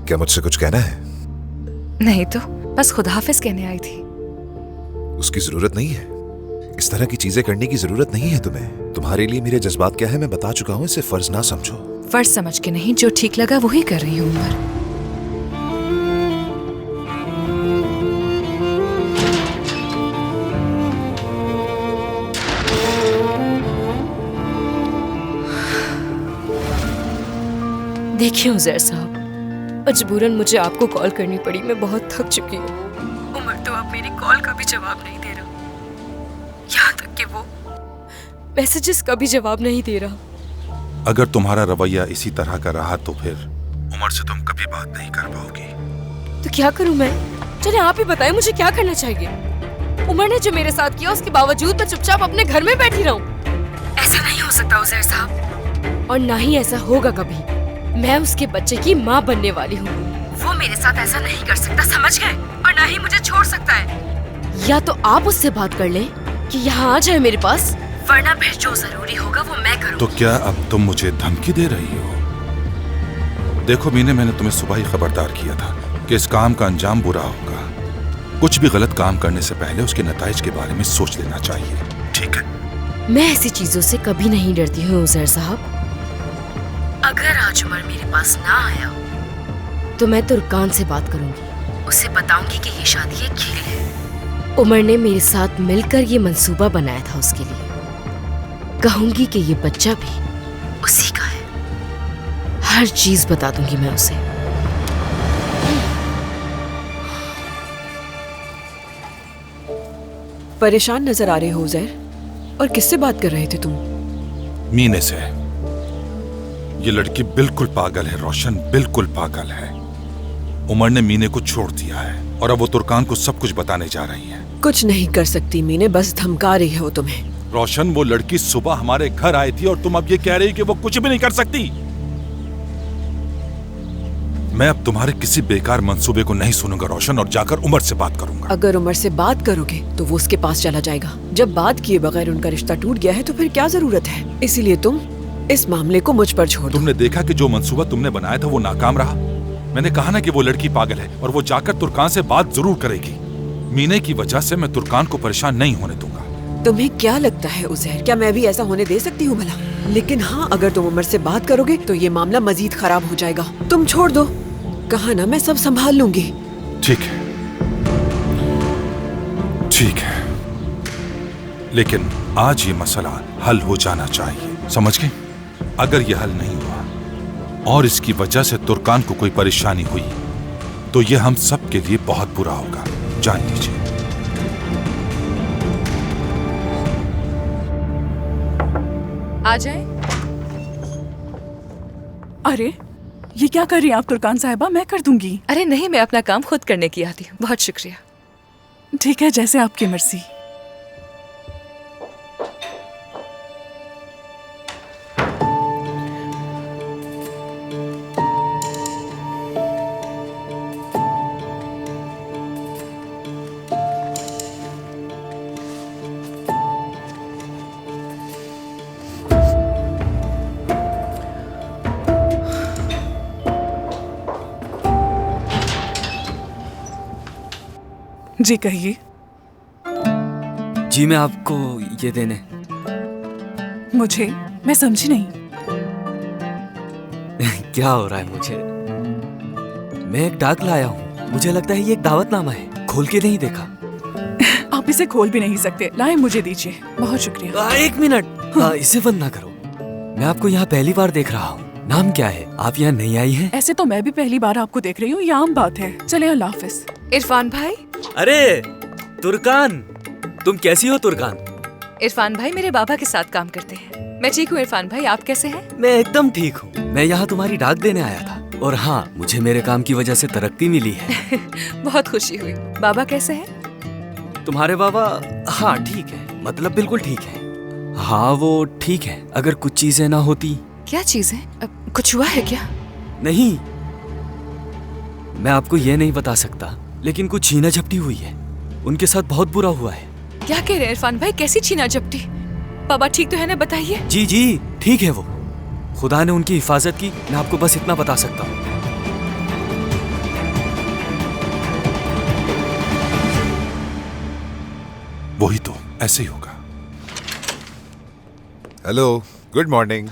क्या मुझसे कुछ कहना है? नहीं तो बस खुदा हाफिज कहने आई थी। उसकी जरूरत नहीं है। इस तरह की चीजें करने की जरूरत नहीं है तुम्हें। तुम्हारे लिए मेरे जज्बात क्या है मैं बता चुका हूँ, इसे फर्ज ना समझो। फर्ज समझ के नहीं, जो ठीक लगा वही कर रही हूँ उमर। देखिए उजैर साहब, मजबूरन मुझे आपको कॉल करनी पड़ी। मैं बहुत थक चुकी हूँ। उमर तो अब मेरी कॉल का भी जवाब नहीं दे रहा, यहाँ तक कि वो मैसेजेस का भी जवाब नहीं दे रहा। अगर तुम्हारा रवैया इसी तरह का रहा तो फिर उमर से तुम कभी बात नहीं कर पाओगी। तो क्या करूँ मैं? चलिए आप ही बताएं मुझे क्या करना चाहिए। उमर ने जो मेरे साथ किया उसके बावजूद मैं चुपचाप अपने घर में बैठी रहूं? ऐसा नहीं हो सकता उजैर साहब, और ना ही ऐसा होगा कभी। मैं उसके बच्चे की माँ बनने वाली हूँ। वो मेरे साथ ऐसा नहीं कर सकता, समझ गए? और ना ही मुझे छोड़ सकता है। या तो आप उससे बात कर लें कि यहाँ आ जाए मेरे पास, वरना फिर जो जरूरी होगा वो मैं करूँगी। तो क्या अब तुम मुझे धमकी दे रही हो? देखो मीने, मैंने तुम्हें सुबह ही खबरदार किया था कि इस काम का अंजाम बुरा होगा। कुछ भी गलत काम करने से पहले उसके नताइज के बारे में सोच लेना चाहिए, ठीक है? मैं ऐसी चीजों से कभी नहीं डरती हूँ उजैर साहब। अगर आज उमर मेरे पास ना आया तो मैं तुर्कान से बात करूंगी। उसे बताऊंगी कि ये शादी एक खेल है। उमर ने मेरे साथ मिलकर ये मंसूबा बनाया था उसके लिए। कहूंगी कि ये बच्चा भी उसी का है। हर चीज बता दूंगी मैं उसे। परेशान नजर आ रहे हो उजैर, और किससे बात कर रहे थे तुम? मीने से। ये लड़की बिल्कुल पागल है रोशन, बिल्कुल पागल है। उमर ने मीने को छोड़ दिया है और अब वो तुर्कान को सब कुछ बताने जा रही है। कुछ नहीं कर सकती मीने, बस धमका रही है वो तुम्हें। रोशन, वो लड़की सुबह हमारे घर आई थी और तुम अब ये कह रही कि वो कुछ भी नहीं कर सकती। मैं अब तुम्हारे किसी बेकार मंसूबे को नहीं सुनूंगा रोशन, और जाकर उमर से बात करूंगा। अगर उमर से बात करोगे तो वो उसके पास चला जाएगा। जब बात किए बगैर उनका रिश्ता टूट गया है तो फिर क्या जरूरत है? इसीलिए तुम इस मामले को मुझ पर छोड़ दो। तुमने देखा कि जो मंसूबा तुमने बनाया था वो नाकाम रहा। मैंने कहा ना कि वो लड़की पागल है और वो जाकर तुर्कान से बात जरूर करेगी। मीने की वजह से मैं तुर्कान को परेशान नहीं होने दूंगा। तुम्हें क्या लगता है उजैर, क्या मैं भी ऐसा होने दे सकती हूँ भला? लेकिन हाँ, अगर तुम उमर से बात करोगे तो ये मामला मजीद खराब हो जाएगा। तुम छोड़ दो, कहा ना मैं सब संभाल लूंगी। ठीक है, ठीक है, लेकिन आज ये मसला हल हो जाना चाहिए, समझ गए? अगर ये हल नहीं हुआ और इसकी वजह से तुर्कान को कोई परेशानी हुई तो ये हम सब के लिए बहुत बुरा होगा, जान लीजिए। आ जाए। अरे ये क्या कर रही हैं आप तुर्कान साहिबा? मैं कर दूंगी। अरे नहीं, मैं अपना काम खुद करने की आती हूँ। बहुत शुक्रिया। ठीक है, जैसे आपकी मर्जी। जी कहिए। जी मैं आपको ये देने। मुझे? मैं समझी नहीं। क्या हो रहा है मुझे? मैं एक डाक लाया हूँ, मुझे लगता है ये एक दावतनामा है। खोल के नहीं देखा। आप इसे खोल भी नहीं सकते। लाए मुझे दीजिए। बहुत शुक्रिया। एक मिनट, इसे बंद ना करो। मैं आपको यहाँ पहली बार देख रहा हूँ। नाम क्या है? आप यहाँ नहीं आई हैं? ऐसे तो मैं भी पहली बार आपको देख रही हूँ, ये आम बात है। चले अल्लाह हाफिज। इरफान भाई। अरे तुर्कान, तुम कैसी हो तुर्कान? इरफान भाई मेरे बाबा के साथ काम करते हैं। मैं ठीक हूँ इरफान भाई, आप कैसे हैं? मैं एकदम ठीक हूँ। मैं यहाँ तुम्हारी डाक देने आया था और हाँ, मुझे मेरे काम की वजह से तरक्की मिली है। बहुत खुशी हुई। बाबा कैसे हैं? तुम्हारे बाबा? हाँ ठीक है, मतलब बिल्कुल ठीक है। हाँ वो ठीक है। अगर कुछ चीजें ना होती। क्या चीजें? कुछ हुआ है क्या? नहीं, मैं आपको ये नहीं बता सकता, लेकिन कुछ छीना झपटी हुई है। उनके साथ बहुत बुरा हुआ है। क्या कह रहे हैं इरफान भाई? कैसी छीना झपटी? बाबा ठीक तो है ना, बताइए। जी जी ठीक है वो। खुदा ने उनकी हिफाजत की, मैं आपको बस इतना बता सकता हूँ। वही तो ऐसे ही होगा। Hello, good morning.